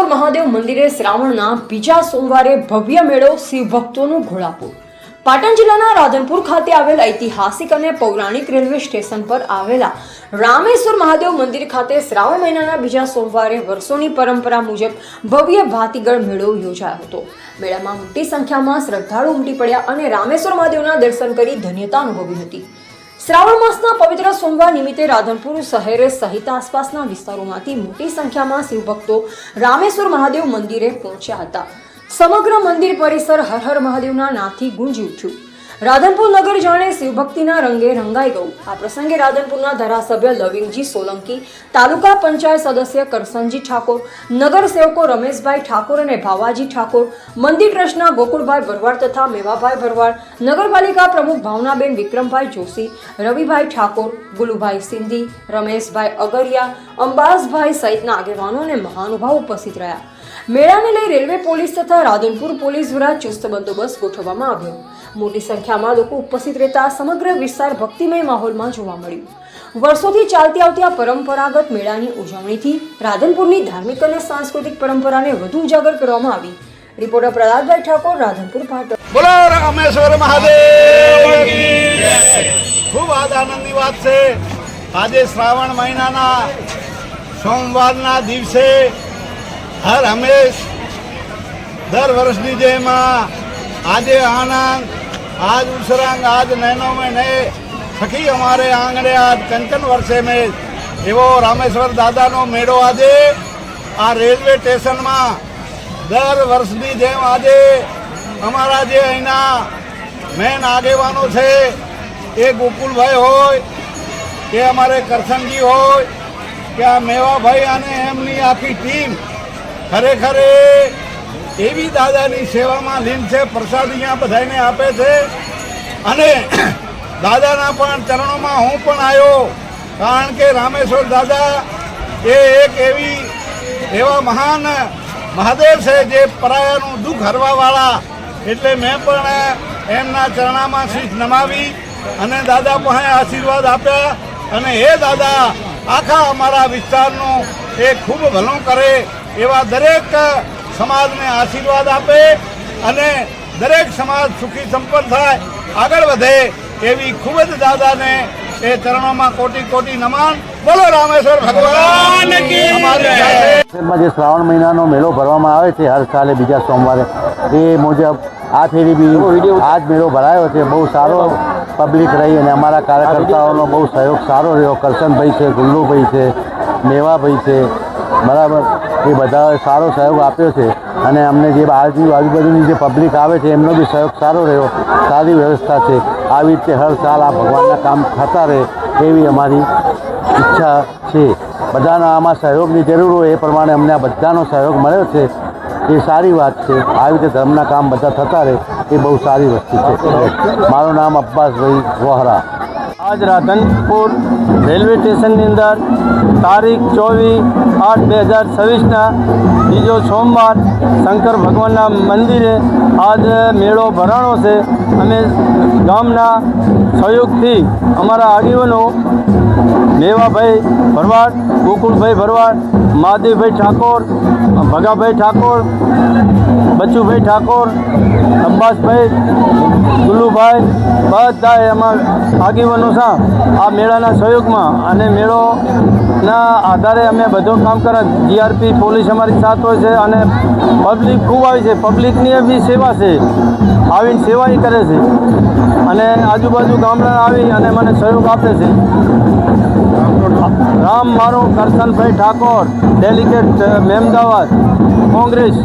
રામેશ્વર મહાદેવ મંદિરે શ્રાવણના બીજા સોમવારે ભવ્ય મેળો શિવ ભક્તોનું ઘોડાપુર। પાટણ જિલ્લાના રાધનપુર ખાતે આવેલ ઐતિહાસિક અને પૌરાણિક રેલવે સ્ટેશન પર આવેલા રામેશ્વર મહાદેવ મંદિર ખાતે શ્રાવણ મહિનાના બીજા સોમવારે વર્ષોની પરંપરા મુજબ ભવ્ય ભાતીગળ મેળો યોજાયો હતો। મેળામાં મોટી સંખ્યામાં શ્રદ્ધાળુ ઉમટી પડ્યા અને રામેશ્વર મહાદેવના દર્શન કરી ધન્યતા અનુભવી હતી। શ્રાવણ માસના પવિત્ર સોમવાર નિમિત્તે રાધનપુર શહેર સહિત આસપાસના વિસ્તારોમાંથી મોટી સંખ્યામાં શિવભક્તો રામેશ્વર મહાદેવ મંદિરે પહોંચ્યા હતા। સમગ્ર મંદિર પરિસર હર હર મહાદેવના નાદથી ગુંજી ઉઠ્યું। રાધનપુર નગર જાણે શિવભક્તિના રંગે રંગાઈ ગયું। આ પ્રસંગે રાધનપુરના ધારાસભ્ય લવિંગજી સોલંકી, તાલુકા પંચાયત સદસ્ય કરસનજી ઠાકોર, નગર સેવકો રમેશભાઈ ઠાકોર અને ભાવાજી ઠાકોર, મંદિર ટ્રસ્ટના ગોકુળભાઈ ભરવાડ તથા મેવાભાઈ ભરવાડ, નગરપાલિકા પ્રમુખ ભાવનાબેન વિક્રમભાઈ જોશી, રવિભાઈ ઠાકોર, ગુલુભાઈ સિંધી, રમેશભાઈ અગરિયા, અંબાસભાઈ સહિતના આગેવાનો અને મહાનુભાવો ઉપસ્થિત રહ્યા। મેળાને લઈ રેલવે પોલીસ તથા રાધનપુર પોલીસ દ્વારા ચુસ્ત બંદોબસ્ત ગોઠવવામાં આવ્યો। મોટી સંખ્યામાં લોકો ઉપસ્થિત રહેતા સમગ્ર વિસ્તાર ભક્તિમય માહોલમાં જોવા મળ્યું। વર્ષોથી ચાલતી આવતી આ પરંપરાગત મેળાની ઉજવણીથી રાધનપુરની ધાર્મિક અને સાંસ્કૃતિક પરંપરાને વધુ ઉજાગર કરવામાં આવી। રિપોર્ટર પ્રહલાદભાઈ ઠાકોર, રાધનપુર, પાટણ। બોલો રામેશ્વર મહાદેવ કી જય। ખૂબ આનંદની વાત છે, આજે શ્રાવણ મહિનાના સોમવારના દિવસે હર હંમેશ દર વર્ષની જેમ આજે આનંદ, आज उछरंग, आज नैनों में नए सखी हमारे आंगणे, आज कंकन वर्षे में एवो रामेश्वर दादा नो मेड़ो आजे आ रेलवे स्टेशन में दर वर्षनी जेम आजे अमारा जे अहीना मेन आगेवानो छे ए गोकुलभाई होय के अमारे करसनजी होय के आ मेवाभाई अने एमनी आखी टीम खरेखर एवी दादानी सेवामां लीन छे। प्रसाद अहींया बधाईने आपे छे अने दादाना पण चरणोमां हूँ पण आव्यो, कारण के रामेश्वर दादा ए एक एवा महान महादेव छे जे परायानुं दुख हरवावाळा, एटले मैं पण एमना चरणामां शीश नमावी अने दादा पासे आशीर्वाद आप्या अने हे दादा आखा अमारा विस्तारनुं ए खूब भલું करे एवा दरेक समाज ने आशीर्वाद आपे अने दरेक समाज सुखी संपन्न थाय, आगळ वधे एवी खूब ज दादा ने ए चरणों में कोटि कोटि नमन। बोलो रामेश्वर भगवान की। જે શ્રાવણ મહિનાનો મેળો ભરવામાં આવે છે હર સાલે બીજા સોમવારે, એ મુજબ આ ફેરી બી આ જ મેળો ભરાયો છે। બહુ સારો પબ્લિક રહી અને અમારા કાર્યકર્તાઓનો બહુ સહયોગ સારો રહ્યો। કરશનભાઈ છે, ગુલ્લુભાઈ છે, મેવાભાઈ છે, બરાબર, એ બધાએ સારો સહયોગ આપ્યો છે અને અમને જે આજુબાજુની જે પબ્લિક આવે છે એમનો બી સહયોગ સારો રહ્યો। સારી વ્યવસ્થા છે। આવી રીતે હર સાલ આ ભગવાનના કામ થતા રહે એવી અમારી ઈચ્છા છે। બધાના આમાં સહયોગની જરૂર હોય એ પ્રમાણે અમને આ બધાનો સહયોગ મળ્યો છે, એ સારી વાત છે। આવી રીતે ધર્મના કામ બધા થતા રહે એ બહુ સારી વસ્તુ છે। મારું નામ અબ્બાસભાઈ વોહરા। आज राधनपुर रेलवे स्टेशन ની અંદર તારીખ 24/8/2026 બીજો સોમવાર શંકર ભગવાનના મંદિરે આજ મેળો ભરાણો છે। અમે ગામના સહયોગથી અમારા આગેવાનો મેવાભાઈ ભરવાડ, ગોકુળભાઈ ભરવાડ, મહાદેવભાઈ ઠાકોર, ભગાભાઈ ઠાકોર, બચુભાઈ ઠાકોર, અંબાસભાઈ, ગુલુભાઈ, બધાએ અમારા આગેવાનો છે આ મેળાના સહયોગમાં અને મેળોના આધારે અમે બધું કામ કરે। જીઆરપી પોલીસ અમારી સાથ હોય છે અને પબ્લિક ખૂબ આવી છે। પબ્લિકની બી સેવા છે, આવીને સેવા કરે છે અને આજુબાજુ ગામડા આવી અને મને સહયોગ આપે છે। રામ મારો કરશનભાઈ ઠાકોર, ડેલિગેટ મહેમદાવાદ, કોંગ્રેસ।